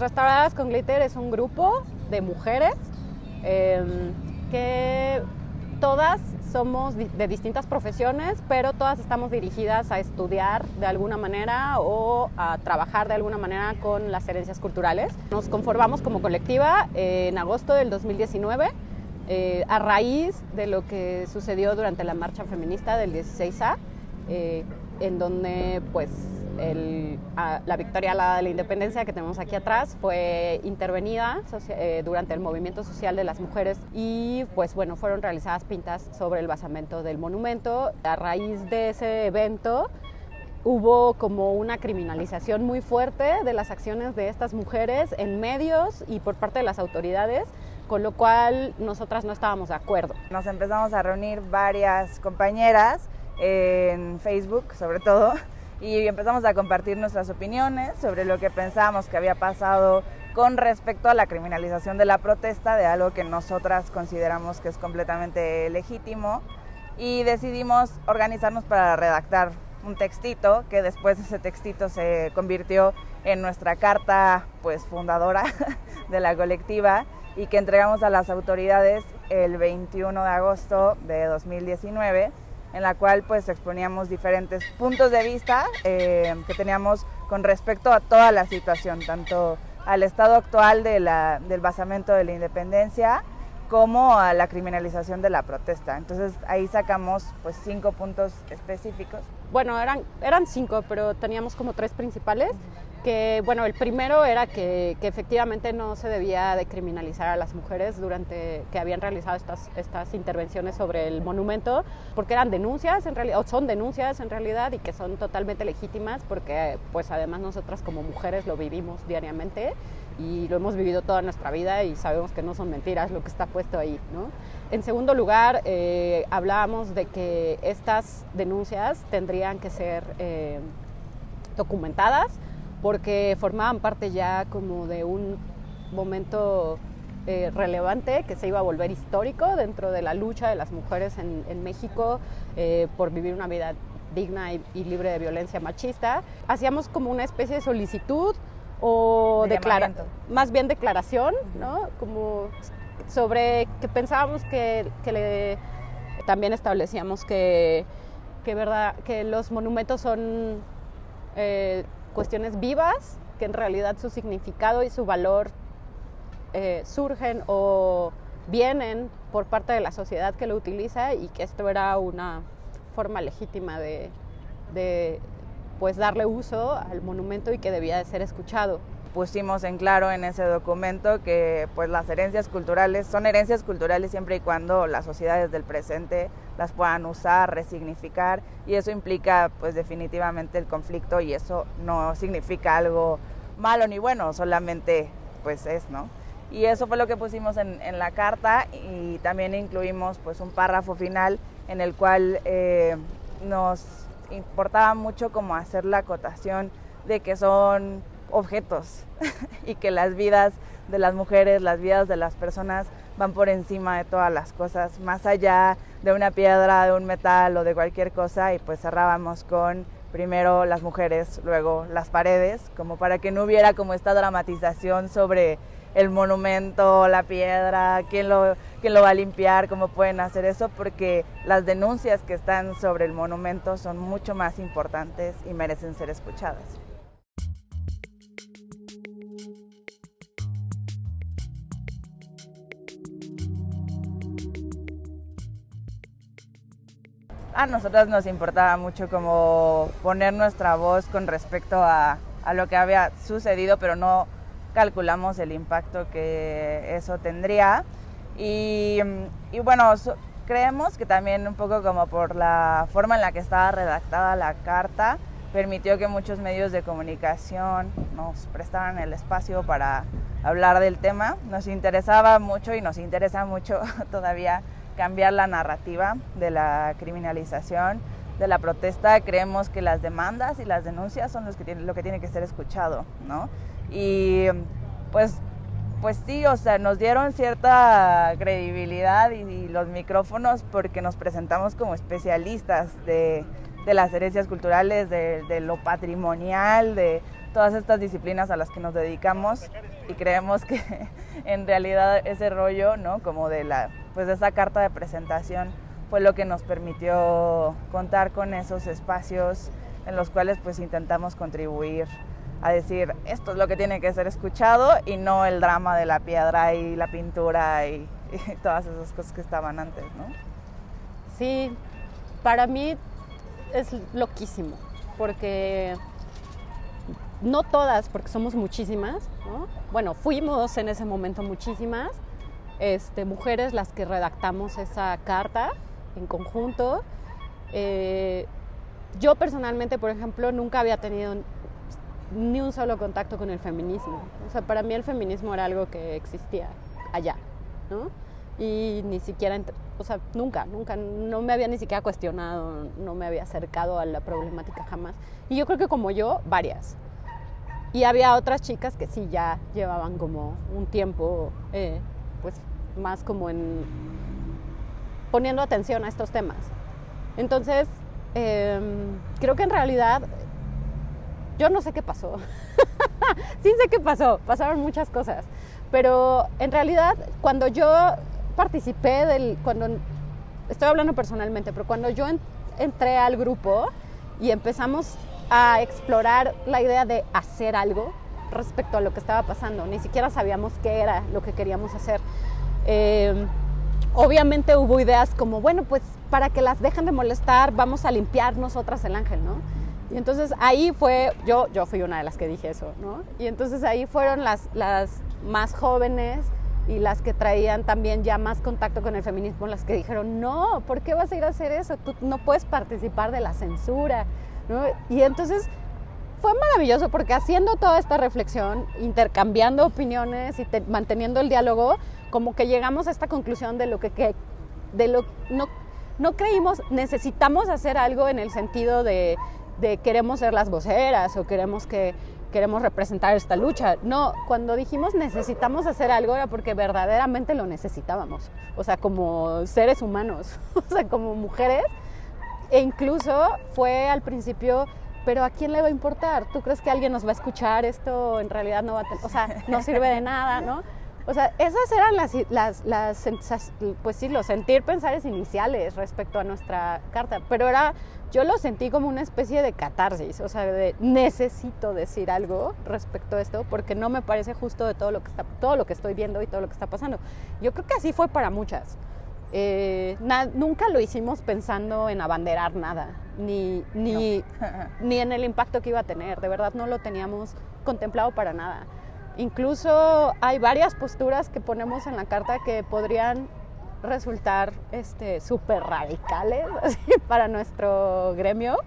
Restauradas con Glitter es un grupo de mujeres que todas somos de distintas profesiones, pero todas estamos dirigidas a estudiar de alguna manera o a trabajar de alguna manera con las herencias culturales. Nos conformamos como colectiva en agosto del 2019 a raíz de lo que sucedió durante la marcha feminista del 16A, en donde pues la victoria de la independencia que tenemos aquí atrás fue intervenida durante el movimiento social de las mujeres y pues bueno, fueron realizadas pintas sobre el basamento del monumento. A raíz de ese evento hubo como una criminalización muy fuerte de las acciones de estas mujeres en medios y por parte de las autoridades, con lo cual nosotras no estábamos de acuerdo. Nos empezamos a reunir varias compañeras en Facebook sobre todo, y empezamos a compartir nuestras opiniones sobre lo que pensábamos que había pasado con respecto a la criminalización de la protesta, de algo que nosotras consideramos que es completamente legítimo, y decidimos organizarnos para redactar un textito, que después ese textito se convirtió en nuestra carta pues fundadora de la colectiva y que entregamos a las autoridades el 21 de agosto de 2019, en la cual pues exponíamos diferentes puntos de vista que teníamos con respecto a toda la situación, tanto al estado actual del basamento de la independencia como a la criminalización de la protesta. Entonces ahí sacamos pues 5 puntos específicos. Bueno, eran 5, pero teníamos como 3 principales. Que bueno, el primero era que efectivamente no se debía de criminalizar a las mujeres durante que habían realizado estas intervenciones sobre el monumento, porque eran denuncias en realidad, o son denuncias en realidad, y que son totalmente legítimas porque pues además nosotras como mujeres lo vivimos diariamente y lo hemos vivido toda nuestra vida y sabemos que no son mentiras lo que está puesto ahí, ¿no? En segundo lugar, hablábamos de que estas denuncias tendrían que ser documentadas, porque formaban parte ya como de un momento relevante que se iba a volver histórico dentro de la lucha de las mujeres en México por vivir una vida digna y libre de violencia machista. Hacíamos como una especie de solicitud o más bien declaración, ¿no? Como sobre que pensábamos también establecíamos que los monumentos son cuestiones vivas, que en realidad su significado y su valor surgen o vienen por parte de la sociedad que lo utiliza, y que esto era una forma legítima de pues darle uso al monumento y que debía de ser escuchado. Pusimos en claro en ese documento que pues las herencias culturales son herencias culturales siempre y cuando las sociedades del presente las puedan usar, resignificar, y eso implica pues definitivamente el conflicto, y eso no significa algo malo ni bueno, solamente pues es, ¿no? Y eso fue lo que pusimos en la carta, y también incluimos pues un párrafo final en el cual nos importaba mucho como hacer la acotación de que son objetos y que las vidas de las mujeres, las vidas de las personas van por encima de todas las cosas, más allá de una piedra, de un metal o de cualquier cosa. Y pues cerrábamos con primero las mujeres, luego las paredes, como para que no hubiera como esta dramatización sobre el monumento, la piedra, quién lo va a limpiar, cómo pueden hacer eso, porque las denuncias que están sobre el monumento son mucho más importantes y merecen ser escuchadas. A nosotras nos importaba mucho como poner nuestra voz con respecto a lo que había sucedido, pero no calculamos el impacto que eso tendría. Y bueno, creemos que también un poco como por la forma en la que estaba redactada la carta, permitió que muchos medios de comunicación nos prestaran el espacio para hablar del tema. Nos interesaba mucho y nos interesa mucho todavía cambiar la narrativa de la criminalización de la protesta. Creemos que las demandas y las denuncias son lo que tiene que ser escuchado, ¿no? Y pues sí, o sea, nos dieron cierta credibilidad y los micrófonos porque nos presentamos como especialistas de las herencias culturales, de lo patrimonial, de todas estas disciplinas a las que nos dedicamos y creemos que en realidad ese rollo, ¿no? Como de esa carta de presentación fue lo que nos permitió contar con esos espacios en los cuales pues intentamos contribuir a decir esto es lo que tiene que ser escuchado y no el drama de la piedra y la pintura y todas esas cosas que estaban antes, ¿no? Sí, para mí es loquísimo, porque no todas, porque somos muchísimas, ¿no? Bueno, fuimos en ese momento muchísimas mujeres las que redactamos esa carta en conjunto. Yo personalmente, por ejemplo, nunca había tenido ni un solo contacto con el feminismo. O sea, para mí el feminismo era algo que existía allá, ¿no? Y ni siquiera, nunca, no me había ni siquiera cuestionado, no me había acercado a la problemática jamás. Y yo creo que como yo, varias. Y había otras chicas que sí ya llevaban como un tiempo, pues más como poniendo atención a estos temas. Entonces, creo que en realidad yo no sé qué pasó. Sí sé qué pasó, pasaron muchas cosas. Pero en realidad cuando yo participé estoy hablando personalmente, pero cuando yo entré al grupo y empezamos a explorar la idea de hacer algo respecto a lo que estaba pasando, ni siquiera sabíamos qué era lo que queríamos hacer. Obviamente hubo ideas como, bueno, pues para que las dejen de molestar, vamos a limpiar nosotras el ángel, ¿no? Y entonces ahí fue, yo fui una de las que dije eso, ¿no? Y entonces ahí fueron las más jóvenes y las que traían también ya más contacto con el feminismo, las que dijeron, no, ¿por qué vas a ir a hacer eso? Tú no puedes participar de la censura, ¿no? Y entonces fue maravilloso porque haciendo toda esta reflexión, intercambiando opiniones y manteniendo el diálogo, como que llegamos a esta conclusión de no creímos, necesitamos hacer algo en el sentido de queremos ser las voceras o queremos representar esta lucha. No, cuando dijimos necesitamos hacer algo era porque verdaderamente lo necesitábamos. O sea, como seres humanos, o sea, como mujeres. E incluso fue al principio, pero ¿a quién le va a importar? ¿Tú crees que alguien nos va a escuchar? Esto en realidad no va a no sirve de nada, ¿no? O sea, esas eran pues sí, los sentir, pensares iniciales respecto a nuestra carta, pero yo lo sentí como una especie de catarsis, o sea, necesito decir algo respecto a esto, porque no me parece justo de todo lo que estoy viendo y todo lo que está pasando. Yo creo que así fue para muchas. Nunca lo hicimos pensando en abanderar nada, ni en el impacto que iba a tener, de verdad no lo teníamos contemplado para nada. Incluso hay varias posturas que ponemos en la carta que podrían resultar súper radicales así, para nuestro gremio,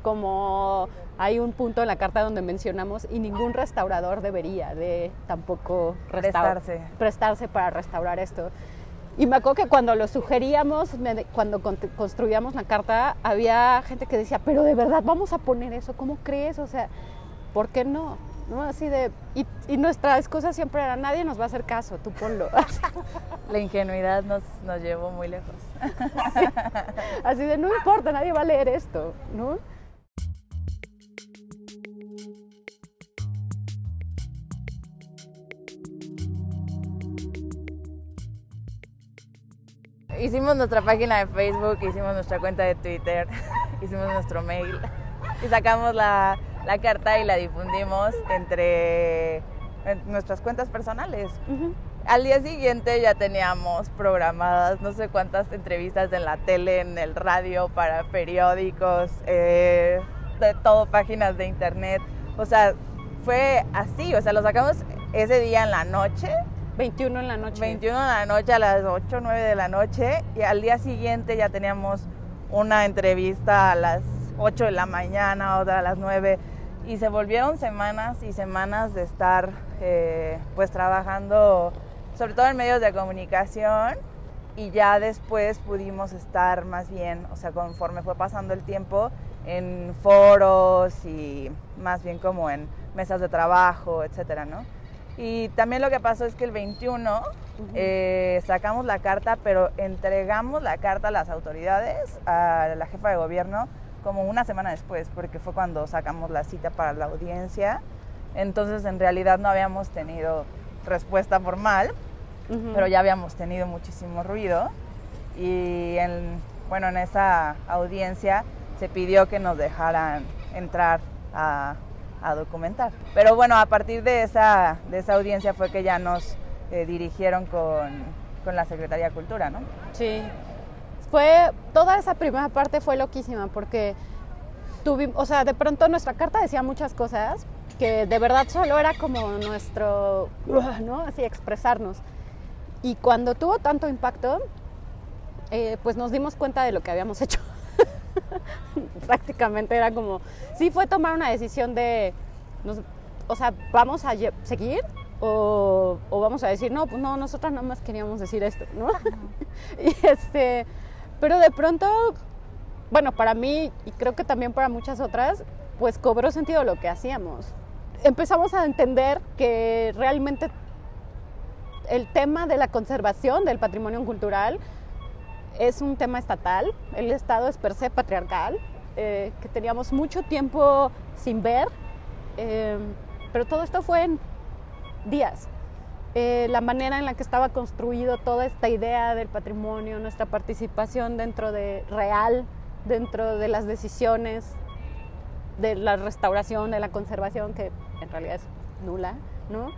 como hay un punto en la carta donde mencionamos y ningún restaurador debería de tampoco prestarse para restaurar esto. Y me acuerdo que cuando lo sugeríamos, cuando construíamos la carta, había gente que decía, pero de verdad vamos a poner eso, ¿cómo crees? O sea, ¿por qué no? ¿No? Así y nuestra excusa siempre era, nadie nos va a hacer caso, tú ponlo. La ingenuidad nos llevó muy lejos. Sí. Así de, no importa, nadie va a leer esto, ¿no? Hicimos nuestra página de Facebook, hicimos nuestra cuenta de Twitter, hicimos nuestro mail y sacamos la carta y la difundimos en nuestras cuentas personales. Uh-huh. Al día siguiente ya teníamos programadas no sé cuántas entrevistas en la tele, en el radio, para periódicos, de todo, páginas de internet. O sea, fue así, o sea, lo sacamos ese día en la noche. 21 en la noche. 21 en la noche, a las 8 o 9 de la noche, y al día siguiente ya teníamos una entrevista a las 8 de la mañana, otra a las 9, y se volvieron semanas y semanas de estar pues trabajando, sobre todo en medios de comunicación, y ya después pudimos estar más bien, o sea, conforme fue pasando el tiempo, en foros y más bien como en mesas de trabajo, etcétera, ¿no? Y también lo que pasó es que el 21 sacamos la carta, pero entregamos la carta a las autoridades, a la jefa de gobierno, como una semana después, porque fue cuando sacamos la cita para la audiencia. Entonces en realidad no habíamos tenido respuesta formal, pero ya habíamos tenido muchísimo ruido y en esa audiencia se pidió que nos dejaran entrar a documentar. Pero bueno, a partir de esa audiencia fue que ya nos dirigieron con la Secretaría de Cultura, ¿no? Sí, toda esa primera parte fue loquísima porque de pronto nuestra carta decía muchas cosas que de verdad solo era como nuestro, ¿no? Así expresarnos. Y cuando tuvo tanto impacto, pues nos dimos cuenta de lo que habíamos hecho. Prácticamente era como, sí fue tomar una decisión de, ¿vamos a seguir? O vamos a decir, no, pues no, nosotras nada más queríamos decir esto, ¿no? Y pero de pronto, bueno, para mí y creo que también para muchas otras, pues cobró sentido lo que hacíamos. Empezamos a entender que realmente el tema de la conservación del patrimonio cultural es un tema estatal. El Estado es per se patriarcal, que teníamos mucho tiempo sin ver, pero todo esto fue en días. La manera en la que estaba construido toda esta idea del patrimonio, nuestra participación dentro de las decisiones de la restauración, de la conservación, que en realidad es nula, ¿no?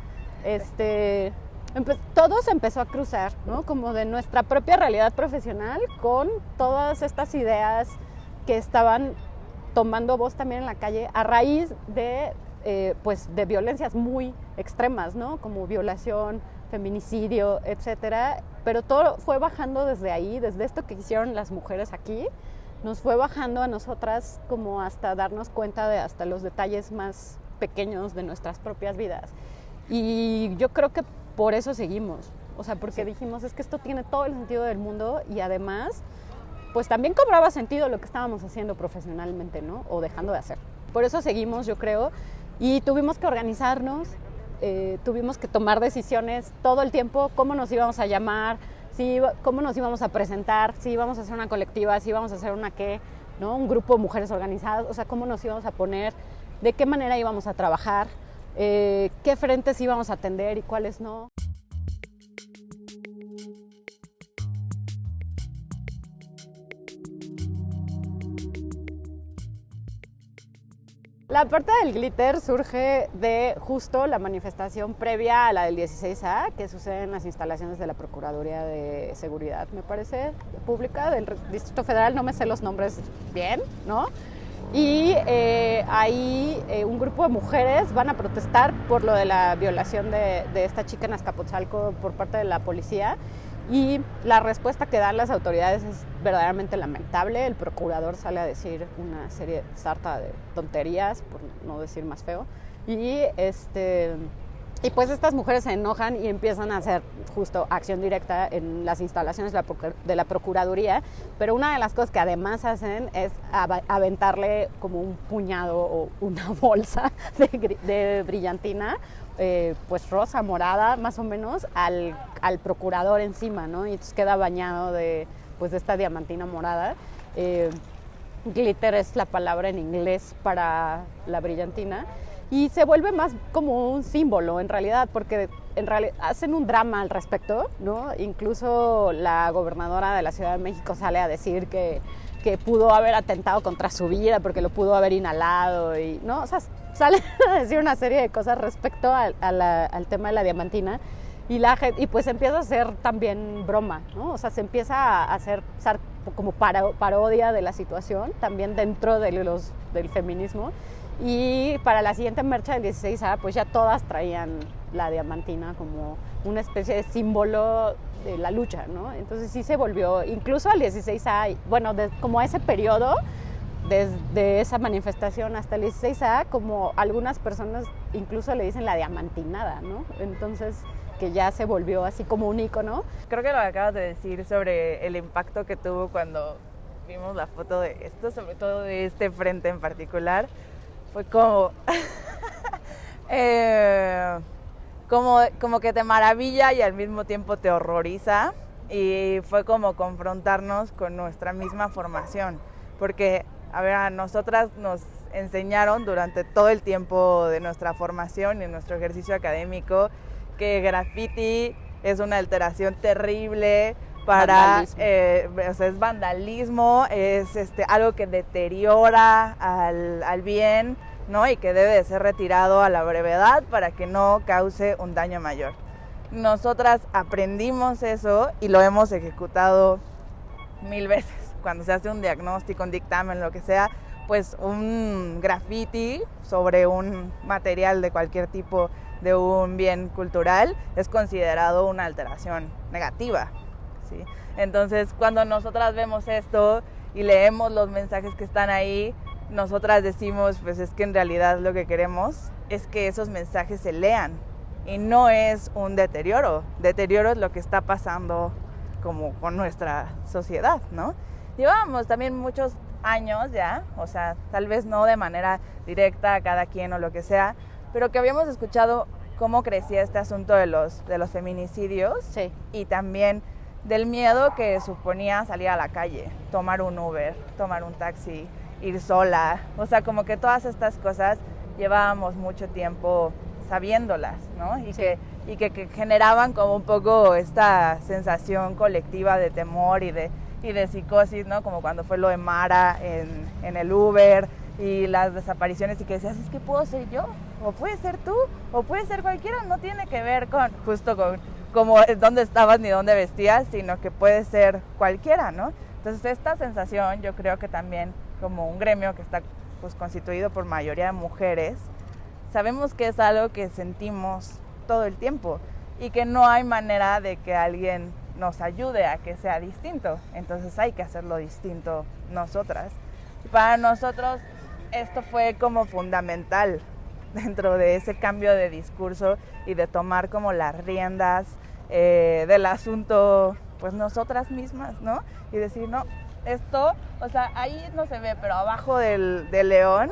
Todo se empezó a cruzar, ¿no? Como de nuestra propia realidad profesional con todas estas ideas que estaban tomando voz también en la calle a raíz de violencias muy extremas, ¿no? Como violación, feminicidio, etcétera. Pero todo fue bajando desde ahí, desde esto que hicieron las mujeres aquí, nos fue bajando a nosotras como hasta darnos cuenta de hasta los detalles más pequeños de nuestras propias vidas. Y yo creo que por eso seguimos, porque dijimos, es que esto tiene todo el sentido del mundo y además, pues también cobraba sentido lo que estábamos haciendo profesionalmente, ¿no? O dejando de hacer. Por eso seguimos, yo creo, y tuvimos que organizarnos, tuvimos que tomar decisiones todo el tiempo, cómo nos íbamos a llamar, cómo nos íbamos a presentar, si íbamos a hacer una colectiva, si íbamos a hacer ¿no? Un grupo de mujeres organizadas, cómo nos íbamos a poner, de qué manera íbamos a trabajar, qué frentes íbamos a atender y cuáles no. La parte del glitter surge de justo la manifestación previa a la del 16A, que sucede en las instalaciones de la Procuraduría de Seguridad, me parece, pública del Distrito Federal, no me sé los nombres bien, ¿no? Y ahí un grupo de mujeres van a protestar por lo de la violación de esta chica en Azcapotzalco por parte de la policía. Y la respuesta que dan las autoridades es verdaderamente lamentable. El procurador sale a decir una serie sarta de tonterías, por no decir más feo. Y pues estas mujeres se enojan y empiezan a hacer justo acción directa en las instalaciones de la Procuraduría. Pero una de las cosas que además hacen es aventarle como un puñado o una bolsa de brillantina, pues rosa, morada, más o menos, al procurador encima, ¿no? Y entonces queda bañado de esta diamantina morada. Glitter es la palabra en inglés para la brillantina. Y se vuelve más como un símbolo, en realidad, porque en realidad hacen un drama al respecto, ¿no? Incluso la gobernadora de la Ciudad de México sale a decir que pudo haber atentado contra su vida porque lo pudo haber inhalado, y, ¿no? Sale a decir una serie de cosas respecto al tema de la diamantina. Y pues empieza a ser también broma, ¿no? Se empieza a hacer como parodia de la situación, también dentro del feminismo. Y para la siguiente marcha del 16A, pues ya todas traían la diamantina como una especie de símbolo de la lucha, ¿no? Entonces sí se volvió, incluso al 16A, bueno, como a ese periodo, desde esa manifestación hasta el 16A, como algunas personas incluso le dicen la diamantinada, ¿no? Entonces, que ya se volvió así como un ícono. Creo que lo que acabas de decir sobre el impacto que tuvo cuando vimos la foto de esto, sobre todo de este frente en particular, fue como, como que te maravilla y al mismo tiempo te horroriza, y fue como confrontarnos con nuestra misma formación, porque a nosotras nos enseñaron durante todo el tiempo de nuestra formación y nuestro ejercicio académico que graffiti es una alteración terrible para, o sea, es vandalismo, es algo que deteriora al bien, ¿no? Y que debe de ser retirado a la brevedad para que no cause un daño mayor. Nosotras aprendimos eso y lo hemos ejecutado 1000 veces. Cuando se hace un diagnóstico, un dictamen, lo que sea, pues un graffiti sobre un material de cualquier tipo de un bien cultural es considerado una alteración negativa, ¿sí? Entonces, cuando nosotras vemos esto y leemos los mensajes que están ahí, nosotras decimos, pues es que en realidad lo que queremos es que esos mensajes se lean y no es un deterioro. Deterioro es lo que está pasando como con nuestra sociedad, ¿no? Llevábamos también muchos años ya, o sea, tal vez no de manera directa a cada quien o lo que sea, pero que habíamos escuchado cómo crecía este asunto de los feminicidios, sí, y también del miedo que suponía salir a la calle, tomar un Uber, tomar un taxi, ir sola, o sea, como que todas estas cosas llevábamos mucho tiempo sabiéndolas, ¿no? Y, sí, que generaban como un poco esta sensación colectiva de temor y de psicosis, ¿no? Como cuando fue lo de Mara en el Uber y las desapariciones, y que decías, es que puedo ser yo, o puede ser tú, o puede ser cualquiera, no tiene que ver con como dónde estabas ni dónde vestías, sino que puede ser cualquiera, ¿no? Entonces esta sensación, yo creo que también como un gremio que está pues constituido por mayoría de mujeres, sabemos que es algo que sentimos todo el tiempo y que no hay manera de que alguien nos ayude a que sea distinto, entonces hay que hacerlo distinto nosotras. Y para nosotros esto fue como fundamental dentro de ese cambio de discurso y de tomar como las riendas del asunto, pues nosotras mismas, ¿no? Y decir, no, esto, o sea, ahí no se ve, pero abajo del león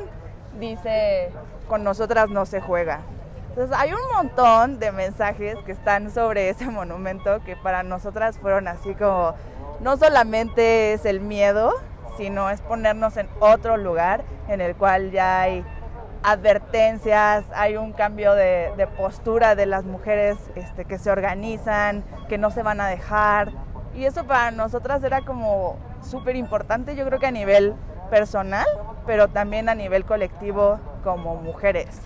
dice, con nosotras no se juega. Entonces hay un montón de mensajes que están sobre ese monumento que para nosotras fueron así como, no solamente es el miedo, sino es ponernos en otro lugar en el cual ya hay advertencias, hay un cambio de postura de las mujeres que se organizan, que no se van a dejar, y eso para nosotras era como súper importante, yo creo que a nivel personal, pero también a nivel colectivo como mujeres.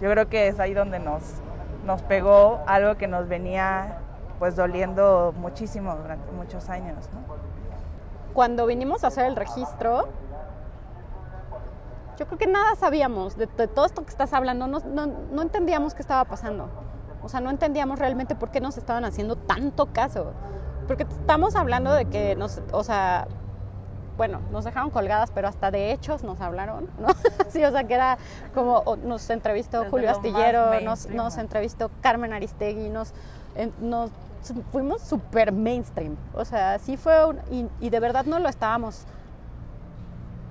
Yo creo que es ahí donde nos pegó algo que nos venía pues doliendo muchísimo durante muchos años, ¿no? Cuando vinimos a hacer el registro, yo creo que nada sabíamos de todo esto que estás hablando, no entendíamos qué estaba pasando. O sea, no entendíamos realmente por qué nos estaban haciendo tanto caso. Porque estamos hablando de que nos dejaron colgadas, pero hasta de hechos nos hablaron, ¿no? Sí, o sea, que era como, nos entrevistó desde Julio Astillero, nos entrevistó Carmen Aristegui, nos fuimos súper mainstream. O sea, sí fue, y de verdad no lo estábamos.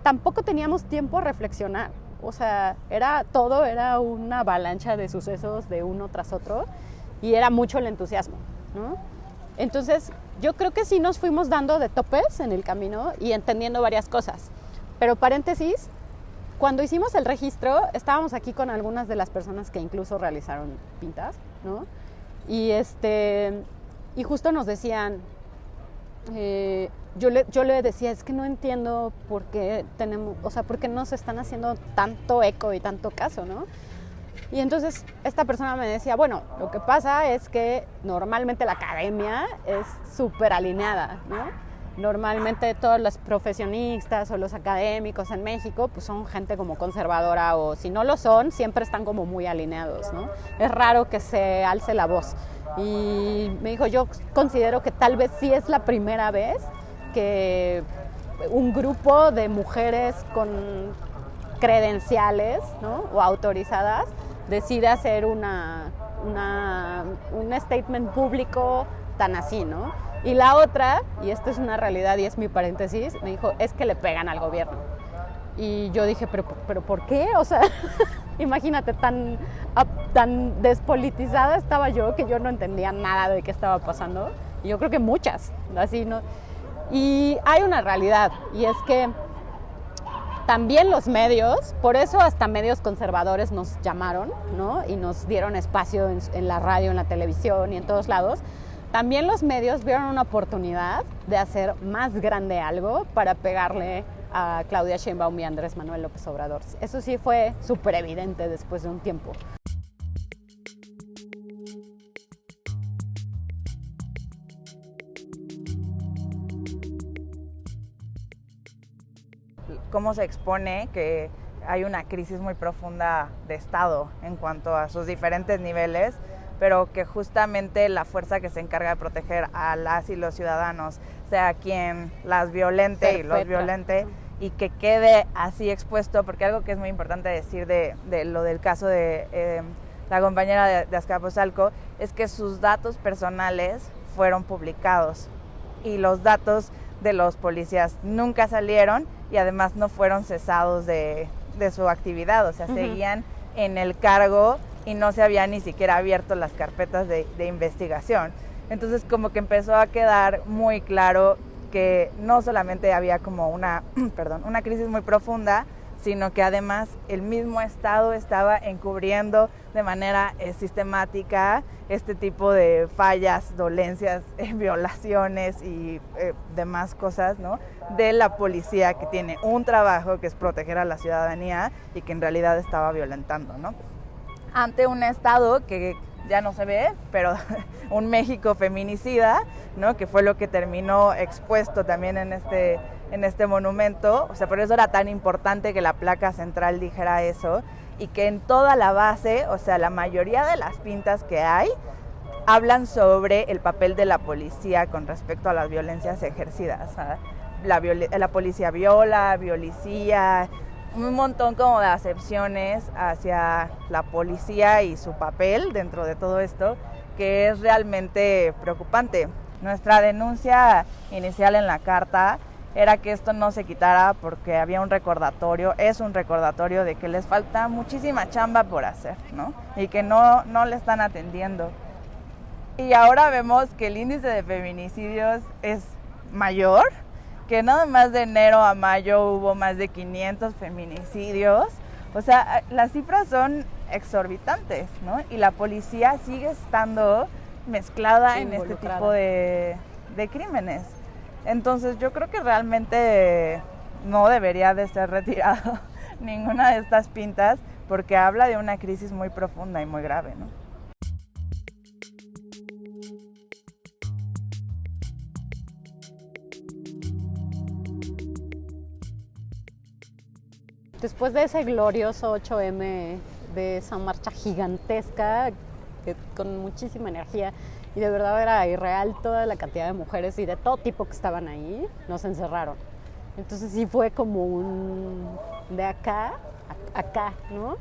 Tampoco teníamos tiempo a reflexionar. O sea, era una avalancha de sucesos de uno tras otro y era mucho el entusiasmo, ¿no? Entonces, yo creo que sí nos fuimos dando de topes en el camino y entendiendo varias cosas. Pero paréntesis, cuando hicimos el registro, estábamos aquí con algunas de las personas que incluso realizaron pintas, ¿no? Y justo nos decían, yo le decía, es que no entiendo por qué por qué nos están haciendo tanto eco y tanto caso, ¿no? Y entonces esta persona me decía, bueno, lo que pasa es que normalmente la academia es súper alineada, ¿no? Normalmente todos los profesionistas o los académicos en México pues son gente como conservadora, o si no lo son, siempre están como muy alineados, ¿no? Es raro que se alce la voz. Y me dijo, yo considero que tal vez sí es la primera vez que un grupo de mujeres con credenciales, ¿no? O autorizadas decide hacer un statement público tan así, ¿no? Y la otra, y esto es una realidad y es mi paréntesis, me dijo, es que le pegan al gobierno. Y yo dije, ¿pero por qué? O sea, imagínate, tan despolitizada estaba yo que yo no entendía nada de qué estaba pasando. Y yo creo que muchas, así, ¿no? Y hay una realidad, y es que también los medios, por eso hasta medios conservadores nos llamaron, ¿no? Y nos dieron espacio en la radio, en la televisión y en todos lados. También los medios vieron una oportunidad de hacer más grande algo para pegarle a Claudia Sheinbaum y Andrés Manuel López Obrador. Eso sí fue súper evidente después de un tiempo. Cómo se expone que hay una crisis muy profunda de Estado en cuanto a sus diferentes niveles, pero que justamente la fuerza que se encarga de proteger a las y los ciudadanos sea quien las violente y los violente, y que quede así expuesto, porque algo que es muy importante decir de lo del caso de la compañera de Azcapotzalco es que sus datos personales fueron publicados y los datos de los policías nunca salieron y además no fueron cesados de su actividad, o sea, seguían en el cargo y no se habían ni siquiera abierto las carpetas de investigación. Entonces como que empezó a quedar muy claro que no solamente había como una crisis muy profunda, sino que además el mismo Estado estaba encubriendo de manera sistemática este tipo de fallas, dolencias, violaciones y demás cosas, ¿no? De la policía, que tiene un trabajo que es proteger a la ciudadanía y que en realidad estaba violentando, ¿no? Ante un Estado que ya no se ve, pero un México feminicida, ¿no? Que fue lo que terminó expuesto también en este monumento. O sea, por eso era tan importante que la placa central dijera eso, y que en toda la base, o sea, la mayoría de las pintas que hay hablan sobre el papel de la policía con respecto a las violencias ejercidas. La policía violicía, un montón como de acepciones hacia la policía y su papel dentro de todo esto, que es realmente preocupante. Nuestra denuncia inicial en la carta era que esto no se quitara porque había un recordatorio, es un recordatorio de que les falta muchísima chamba por hacer, ¿no? Y que no le están atendiendo. Y ahora vemos que el índice de feminicidios es mayor, que nada más de enero a mayo hubo más de 500 feminicidios. O sea, las cifras son exorbitantes, ¿no? Y la policía sigue estando mezclada en este tipo de crímenes. Entonces yo creo que realmente no debería de ser retirado ninguna de estas pintas, porque habla de una crisis muy profunda y muy grave, ¿no? Después de ese glorioso 8M, de esa marcha gigantesca, con muchísima energía, y de verdad era irreal toda la cantidad de mujeres y de todo tipo que estaban ahí, nos encerraron. Entonces sí fue como un de acá a acá, ¿no?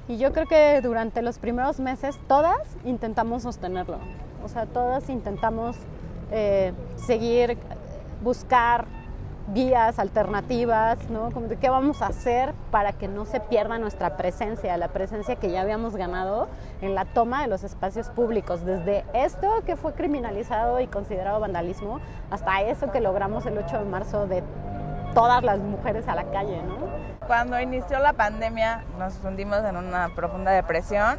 Y yo creo que durante los primeros meses todas intentamos sostenerlo. O sea, todas intentamos seguir, buscar vías alternativas, ¿no? Como de qué vamos a hacer para que no se pierda nuestra presencia, la presencia que ya habíamos ganado en la toma de los espacios públicos, desde esto que fue criminalizado y considerado vandalismo, hasta eso que logramos el 8 de marzo de todas las mujeres a la calle, ¿no? Cuando inició la pandemia nos hundimos en una profunda depresión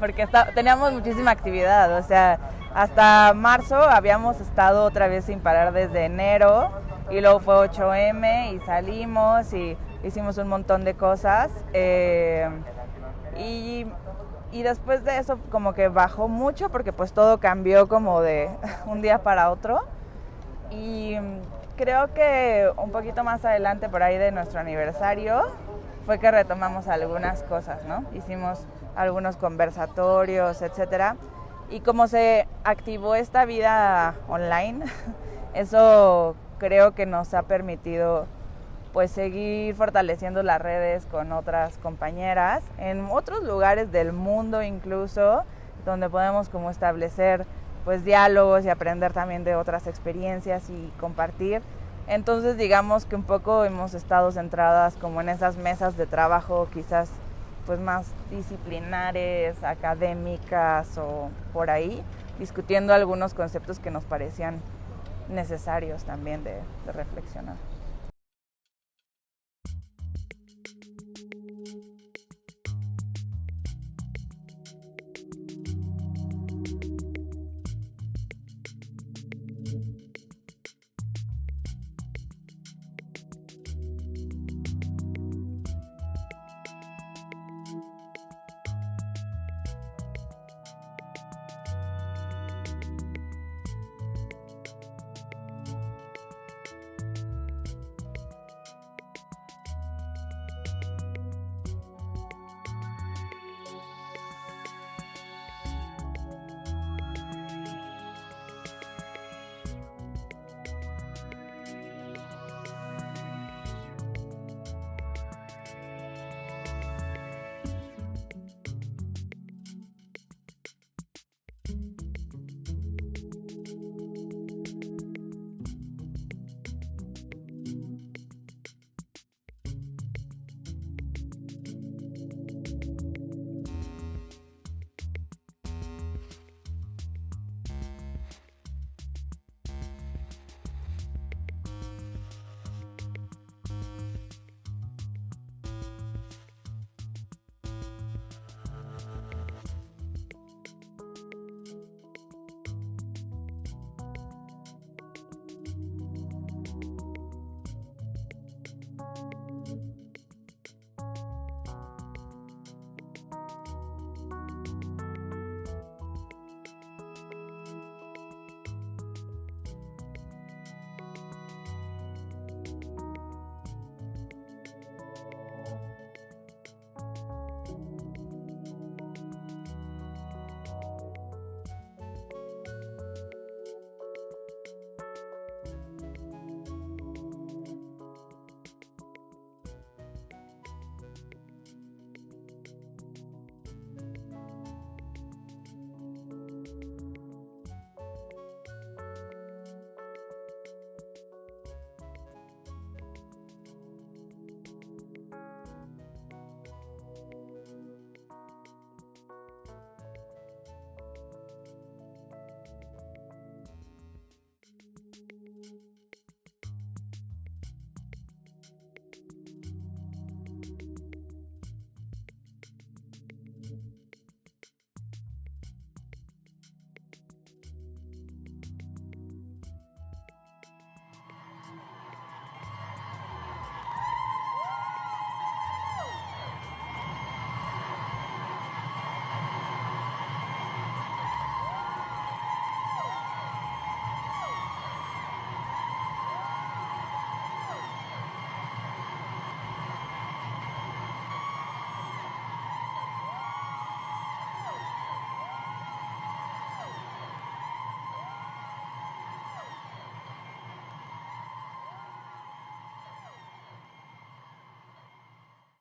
porque teníamos muchísima actividad, o sea, hasta marzo habíamos estado otra vez sin parar desde enero, y luego fue 8M y salimos y hicimos un montón de cosas, y después de eso como que bajó mucho porque pues todo cambió como de un día para otro, y creo que un poquito más adelante, por ahí de nuestro aniversario, fue que retomamos algunas cosas, ¿no? Hicimos algunos conversatorios, etcétera. Y como se activó esta vida online, eso creo que nos ha permitido pues seguir fortaleciendo las redes con otras compañeras en otros lugares del mundo, incluso donde podemos como establecer pues diálogos y aprender también de otras experiencias y compartir. Entonces digamos que un poco hemos estado centradas como en esas mesas de trabajo quizás pues más disciplinares, académicas o por ahí, discutiendo algunos conceptos que nos parecían necesarios también de reflexionar.